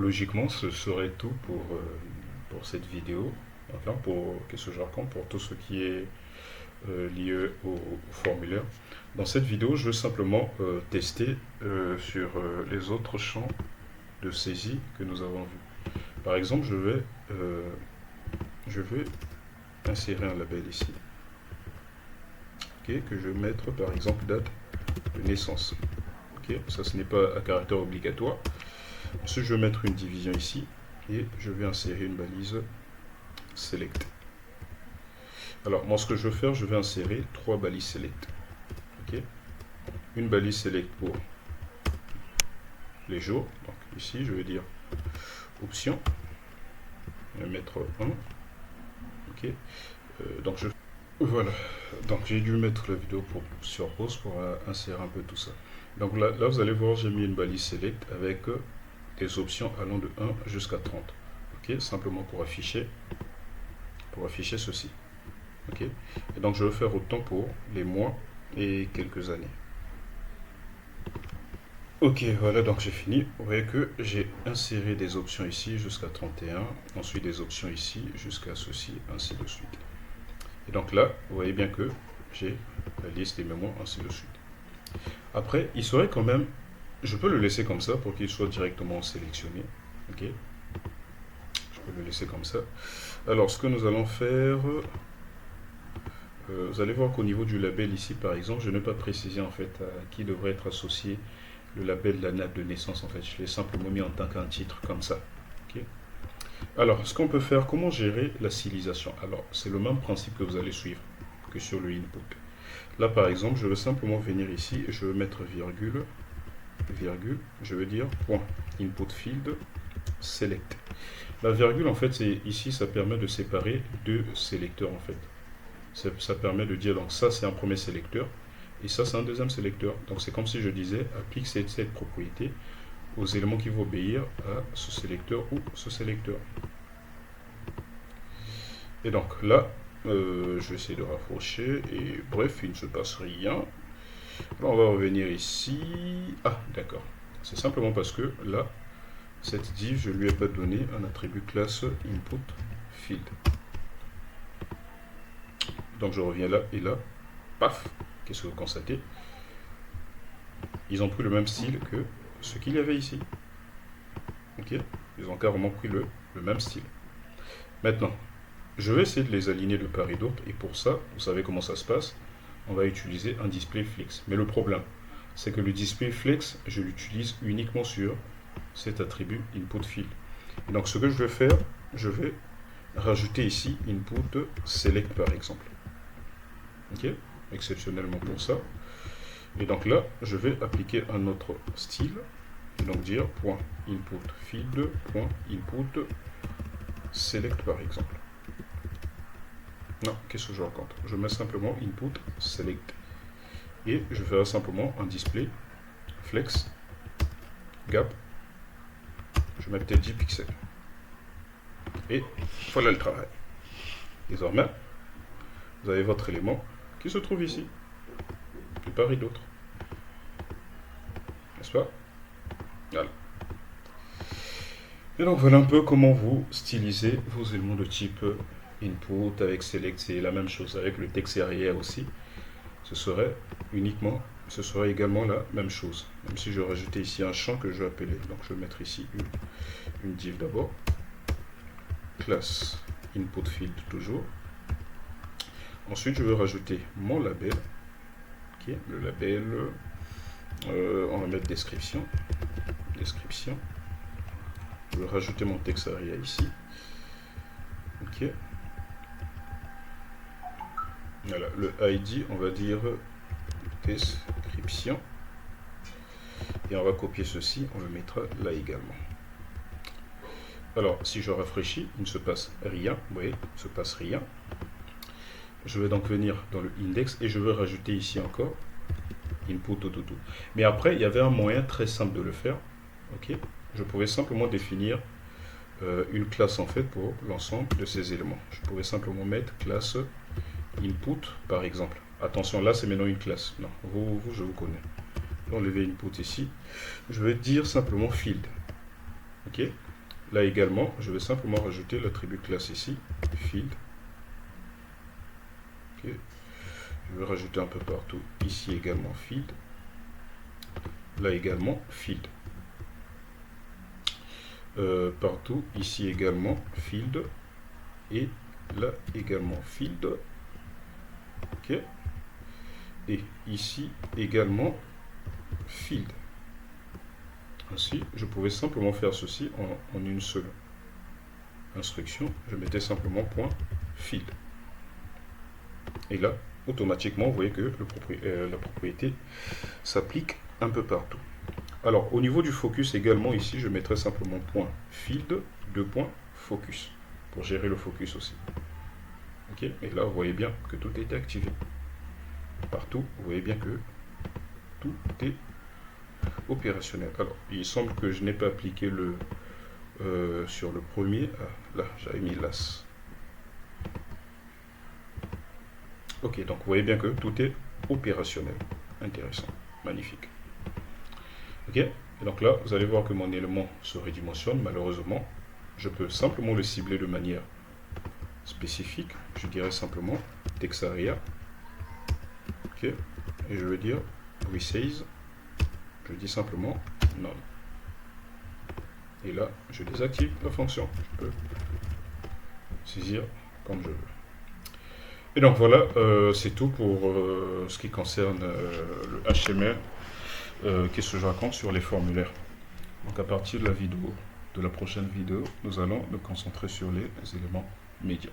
Logiquement, ce serait tout pour cette vidéo. Enfin, pour qu'est-ce que je raconte, pour tout ce qui est lié au formulaire. Dans cette vidéo, je veux simplement tester sur les autres champs de saisie que nous avons vus. Par exemple, je vais insérer un label ici, ok, que je vais mettre par exemple date de naissance. Ok, ça ce n'est pas à caractère obligatoire. Ensuite, je vais mettre une division ici et je vais insérer une balise select. Alors, moi, ce que je veux faire, je vais insérer trois balises select. Ok, une balise select pour les jours. Donc, ici, je vais dire option. Je vais mettre 1. Ok, donc voilà. Donc, j'ai dû mettre la vidéo sur pause pour insérer un peu tout ça. Donc là, vous allez voir, j'ai mis une balise select avec des options allant de 1 jusqu'à 30. Ok, simplement pour afficher ceci. Ok, et donc je vais faire autant pour les mois et quelques années. Ok, voilà, donc j'ai fini. Vous voyez que j'ai inséré des options ici jusqu'à 31, ensuite des options ici jusqu'à ceci, ainsi de suite. Et donc là, vous voyez bien que j'ai la liste des mémoires, ainsi de suite. Après, il serait quand même, je peux le laisser comme ça pour qu'il soit directement sélectionné. Ok, je peux le laisser comme ça. Alors, ce que nous allons faire, vous allez voir qu'au niveau du label ici, par exemple, je n'ai pas précisé en fait à qui devrait être associé le label de la date de naissance. En fait, je l'ai simplement mis en tant qu'un titre comme ça. Okay. Alors, ce qu'on peut faire, comment gérer la stylisation? Alors, c'est le même principe que vous allez suivre que sur le input. Là, par exemple, je veux simplement venir ici et je veux mettre virgule, je veux dire point input field select. La virgule, en fait, c'est ici, ça permet de séparer deux sélecteurs, en fait. Ça permet de dire, donc ça, c'est un premier sélecteur, et ça, c'est un deuxième sélecteur. Donc, c'est comme si je disais, applique cette propriété aux éléments qui vont obéir à ce sélecteur ou ce sélecteur. Et donc, là, je vais essayer de rapprocher, et bref, il ne se passe rien. Là, on va revenir ici. Ah, d'accord. C'est simplement parce que, là, cette div, je ne lui ai pas donné un attribut classe input field. Donc je reviens là et là, paf, qu'est-ce que vous constatez? Ils ont pris le même style que ce qu'il y avait ici. Ok, ils ont carrément pris le même style. Maintenant, je vais essayer de les aligner de part et d'autre, et pour ça, vous savez comment ça se passe, on va utiliser un display flex. Mais le problème, c'est que le display flex, je l'utilise uniquement sur cet attribut input field. Et donc ce que je vais faire, je vais rajouter ici input select par exemple. Ok, exceptionnellement pour ça. Et donc là, je vais appliquer un autre style. Et donc dire point input field point input select par exemple. Non, qu'est-ce que je raconte? Je mets simplement input select. Et je ferai simplement un display flex gap. Je mets peut-être 10 pixels. Et voilà le travail. Désormais, vous avez votre élément qui se trouve ici, de part et d'autre. N'est-ce pas? Voilà. Et donc voilà un peu comment vous stylisez vos éléments de type input avec select. C'est la même chose avec le texte arrière aussi. Ce serait également la même chose. Même si je rajoutais ici un champ que je vais appeler. Donc je vais mettre ici une div d'abord. Classe input field toujours. Ensuite je vais rajouter mon label. Okay, le label, on va mettre description. Je vais rajouter mon texte arrière ici. Ok. Voilà, le ID, on va dire description. Et on va copier ceci, on le mettra là également. Alors, si je rafraîchis, il ne se passe rien. Vous voyez, il ne se passe rien. Je vais donc venir dans le index et je vais rajouter ici encore input tout. Mais après, il y avait un moyen très simple de le faire. Ok, je pouvais simplement définir une classe en fait pour l'ensemble de ces éléments. Je pouvais simplement mettre classe input par exemple. Attention, là c'est maintenant une classe. Non, vous je vous connais. Enlever input ici. Je vais dire simplement field. Ok. Là également, je vais simplement rajouter l'attribut classe ici, field. Ok. Je vais rajouter un peu partout. Ici également field. Là également field. Partout, ici également field. Et là également field. Ok. Et ici également field. Ainsi, je pouvais simplement faire ceci en une seule instruction. Je mettais simplement point field. Et là, automatiquement, vous voyez que la propriété s'applique un peu partout. Alors, au niveau du focus également, ici, je mettrai simplement point field, focus, pour gérer le focus aussi. Ok. Et là, vous voyez bien que tout a été activé. Partout, vous voyez bien que tout est opérationnel. Alors, il semble que je n'ai pas appliqué le sur le premier. Ah, là, j'avais mis l'as. Ok, donc vous voyez bien que tout est opérationnel. Intéressant, magnifique. Ok, et donc là, vous allez voir que mon élément se redimensionne. Malheureusement, je peux simplement le cibler de manière spécifique. Je dirais simplement texaria. Ok, et je veux dire resize. Je dis simplement none. Et là, je désactive la fonction. Je peux saisir comme je veux. Et donc voilà, c'est tout pour ce qui concerne le HTML. Qu'est-ce que je raconte sur les formulaires. Donc à partir de la prochaine vidéo, nous allons nous concentrer sur les éléments médias.